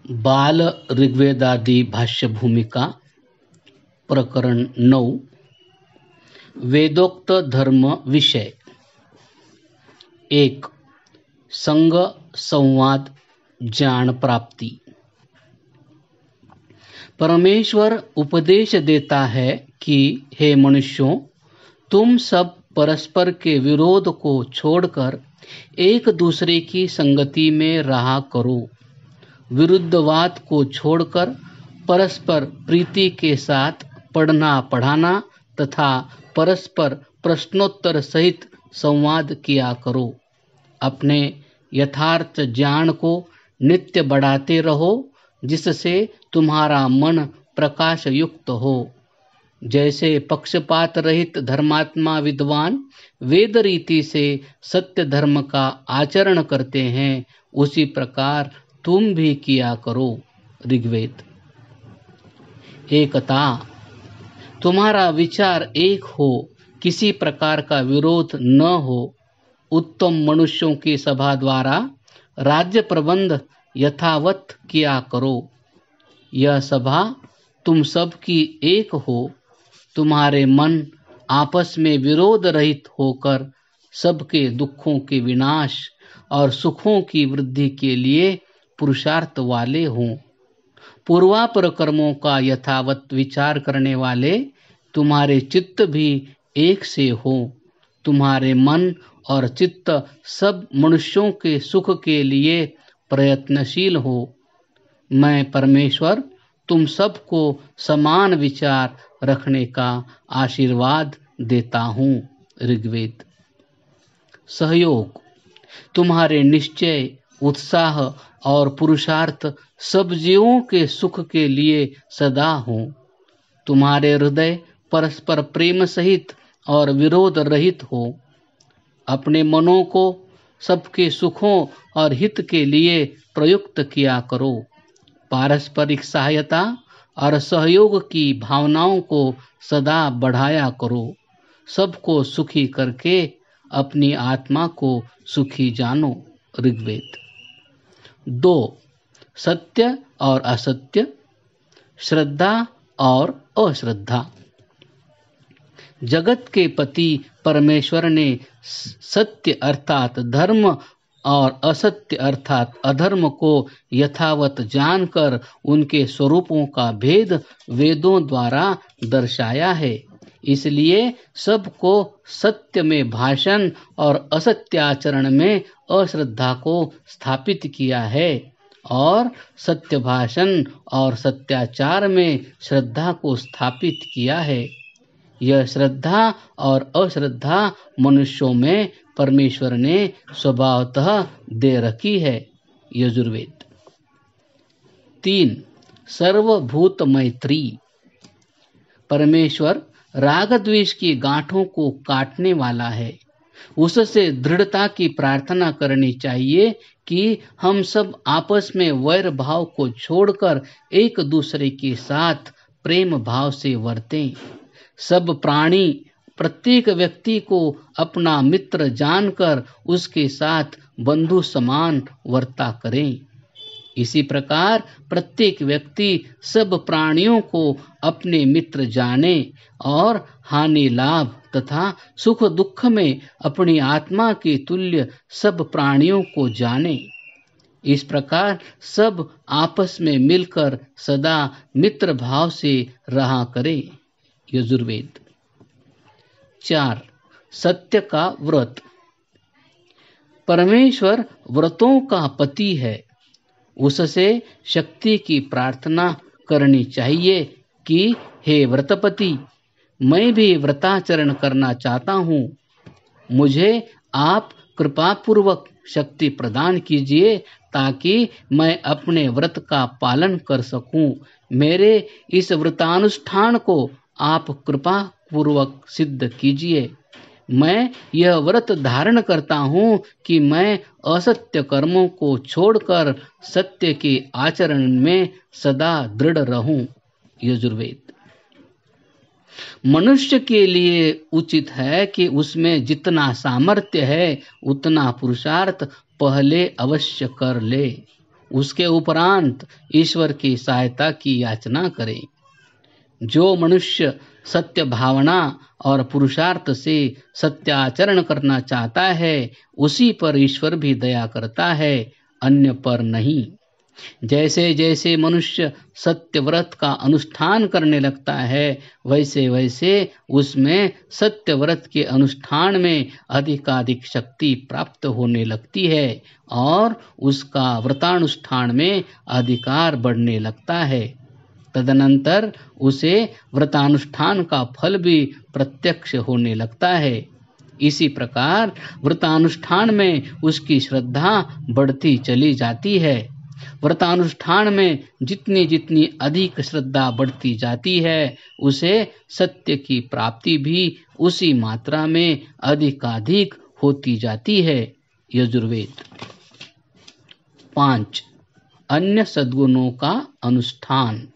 बाल ऋग्वेदादि भाष्य भूमिका प्रकरण 9 वेदोक्त धर्म विषय 1 संग संवाद ज्ञान प्राप्ति। परमेश्वर उपदेश देता है कि हे मनुष्यों, तुम सब परस्पर के विरोध को छोड़कर एक दूसरे की संगति में रहा करो। विरुद्धवाद को छोड़कर परस्पर प्रीति के साथ पढ़ना पढ़ाना तथा परस्पर प्रश्नोत्तर सहित संवाद किया करो। अपने यथार्थ ज्ञान को नित्य बढ़ाते रहो, जिससे तुम्हारा मन प्रकाश युक्त हो। जैसे पक्षपात रहित धर्मात्मा विद्वान वेद रीति से सत्य धर्म का आचरण करते हैं, उसी प्रकार तुम भी किया करो। ऋग्वेद। एकता। तुम्हारा विचार एक हो, किसी प्रकार का विरोध न हो। उत्तम मनुष्यों की सभा द्वारा राज्य प्रबंध यथावत किया करो। यह सभा तुम सब की एक हो। तुम्हारे मन आपस में विरोध रहित होकर सबके दुखों के विनाश और सुखों की वृद्धि के लिए पुरुषार्थ वाले हों। पूर्वापर कर्मों का यथावत विचार करने वाले तुम्हारे चित्त भी एक से हो। तुम्हारे मन और चित्त सब मनुष्यों के सुख के लिए प्रयत्नशील हो। मैं परमेश्वर तुम सबको समान विचार रखने का आशीर्वाद देता हूँ। ऋग्वेद। सहयोग। तुम्हारे निश्चय, उत्साह और पुरुषार्थ सब जीवों के सुख के लिए सदा हो। तुम्हारे हृदय परस्पर प्रेम सहित और विरोध रहित हो। अपने मनों को सबके सुखों और हित के लिए प्रयुक्त किया करो। पारस्परिक सहायता और सहयोग की भावनाओं को सदा बढ़ाया करो। सबको सुखी करके अपनी आत्मा को सुखी जानो। ऋग्वेद। 2 सत्य और असत्य, श्रद्धा और अश्रद्धा। जगत के पति परमेश्वर ने सत्य अर्थात धर्म और असत्य अर्थात अधर्म को यथावत जानकर उनके स्वरूपों का भेद वेदों द्वारा दर्शाया है। इसलिए सबको सत्य में भाषण और असत्य आचरण में अश्रद्धा को स्थापित किया है, और सत्य भाषण और सत्याचार में श्रद्धा को स्थापित किया है। यह श्रद्धा और अश्रद्धा मनुष्यों में परमेश्वर ने स्वभावतः दे रखी है। यजुर्वेद। 3 सर्वभूत मैत्री। परमेश्वर राग द्वेष की गांठों को काटने वाला है। उससे दृढ़ता की प्रार्थना करनी चाहिए कि हम सब आपस में वैर भाव को छोड़कर एक दूसरे के साथ प्रेम भाव से वर्तें। सब प्राणी प्रत्येक व्यक्ति को अपना मित्र जानकर उसके साथ बंधु समान वर्ता करें। इसी प्रकार प्रत्येक व्यक्ति सब प्राणियों को अपने मित्र जाने और हानि लाभ तथा सुख दुख में अपनी आत्मा के तुल्य सब प्राणियों को जाने। इस प्रकार सब आपस में मिलकर सदा मित्र भाव से रहा करें। यजुर्वेद। 4 सत्य का व्रत। परमेश्वर व्रतों का पति है। उससे शक्ति की प्रार्थना करनी चाहिए कि हे व्रतपति, मैं भी व्रताचरण करना चाहता हूँ। मुझे आप कृपापूर्वक शक्ति प्रदान कीजिए ताकि मैं अपने व्रत का पालन कर सकूं। मेरे इस व्रतानुष्ठान को आप कृपा पूर्वक सिद्ध कीजिए। मैं यह व्रत धारण करता हूँ कि मैं असत्य कर्मों को छोड़कर सत्य के आचरण में सदा दृढ़ रहूं। यजुर्वेद। मनुष्य के लिए उचित है कि उसमें जितना सामर्थ्य है उतना पुरुषार्थ पहले अवश्य कर ले। उसके उपरांत ईश्वर की सहायता की याचना करे। जो मनुष्य सत्य भावना और पुरुषार्थ से सत्य आचरण करना चाहता है उसी पर ईश्वर भी दया करता है, अन्य पर नहीं। जैसे जैसे मनुष्य सत्य व्रत का अनुष्ठान करने लगता है वैसे वैसे उसमें सत्य व्रत के अनुष्ठान में अधिकाधिक शक्ति प्राप्त होने लगती है और उसका व्रतानुष्ठान में अधिकार बढ़ने लगता है। तदनंतर उसे व्रतानुष्ठान का फल भी प्रत्यक्ष होने लगता है। इसी प्रकार व्रतानुष्ठान में उसकी श्रद्धा बढ़ती चली जाती है। व्रतानुष्ठान में जितनी जितनी अधिक श्रद्धा बढ़ती जाती है उसे सत्य की प्राप्ति भी उसी मात्रा में अधिकाधिक होती जाती है। यजुर्वेद। 5. अन्य सद्गुणों का अनुष्ठान।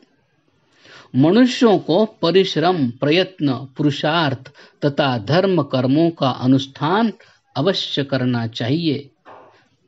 मनुष्यों को परिश्रम, प्रयत्न, पुरुषार्थ तथा धर्म कर्मों का अनुष्ठान अवश्य करना चाहिए।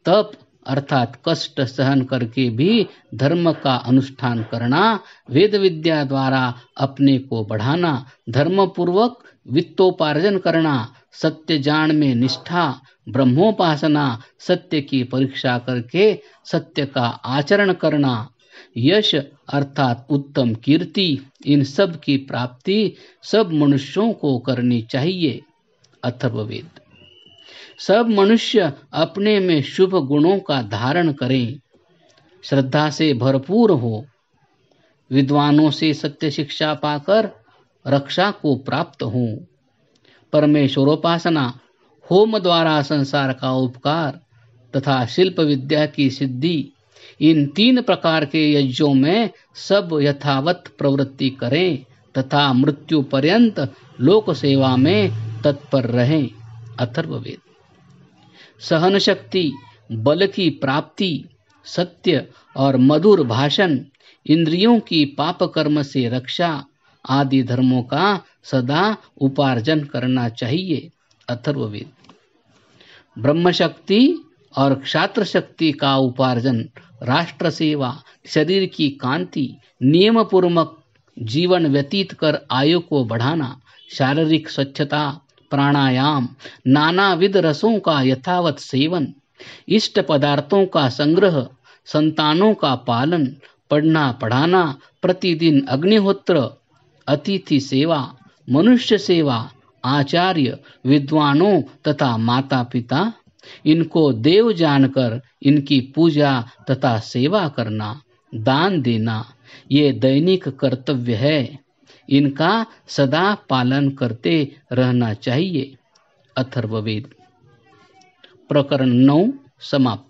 तप अर्थात कष्ट सहन करके भी धर्म का अनुष्ठान करना, वेद विद्या द्वारा अपने को बढ़ाना, धर्म पूर्वक वित्तोपार्जन करना, सत्य जान में निष्ठा, ब्रह्मोपासना, सत्य की परीक्षा करके सत्य का आचरण करना, यश अर्थात उत्तम कीर्ति, इन सब की प्राप्ति सब मनुष्यों को करनी चाहिए। अथर्ववेद। सब मनुष्य अपने में शुभ गुणों का धारण करें, श्रद्धा से भरपूर हो, विद्वानों से सत्य शिक्षा पाकर रक्षा को प्राप्त हों, परमेश्वरोपासना, होम द्वारा संसार का उपकार तथा शिल्प विद्या की सिद्धि, इन 3 प्रकार के यज्ञों में सब यथावत प्रवृत्ति करें तथा मृत्यु पर्यंत लोक सेवा में तत्पर रहें। अथर्ववेद। सहन शक्ति, बल की प्राप्ति, सत्य और मधुर भाषण, इंद्रियों की पाप कर्म से रक्षा आदि धर्मों का सदा उपार्जन करना चाहिए। अथर्ववेद। ब्रह्म शक्ति और क्षात्र शक्ति का उपार्जन, राष्ट्र सेवा, शरीर की कांति, नियम पूर्वक जीवन व्यतीत कर आयु को बढ़ाना, शारीरिक स्वच्छता, प्राणायाम, नानाविध रसों का यथावत सेवन, इष्ट पदार्थों का संग्रह, संतानों का पालन, पढ़ना पढ़ाना, प्रतिदिन अग्निहोत्र, अतिथि सेवा, मनुष्य सेवा, आचार्य, विद्वानों तथा माता पिता, इनको देव जानकर इनकी पूजा तथा सेवा करना, दान देना, ये दैनिक कर्तव्य है। इनका सदा पालन करते रहना चाहिए। अथर्ववेद। प्रकरण 9 समाप्त।